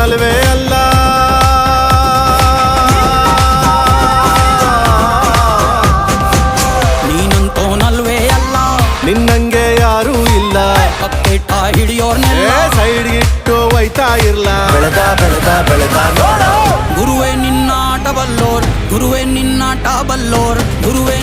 ನಲ್ವೇ ಅಲ್ಲ. ನೀನಂತೋನಲ್ವೇ ಅಲ್ಲ, ನಿನ್ನಂಗೆ ಯಾರೂ ಇಲ್ಲ. ಪಕ್ಕೆಟ್ಟ ಹಿಡಿಯೋರ್ನೆಲ್ಲ ಸೈಡ್ಗಿಟ್ಟು ಒಯ್ತಾ ಇರ್ಲ. ಬೆಳೆದ ಬೆಳೆದ ಬೆಳೆದ ನೋಡು. ಗುರುವೇ ನಿನ್ನಾಟ ಬಲ್ಲೋರ್, ಗುರುವೇ ನಿನ್ನಾಟ ಬಲ್ಲೋರ್, ಗುರುವೇ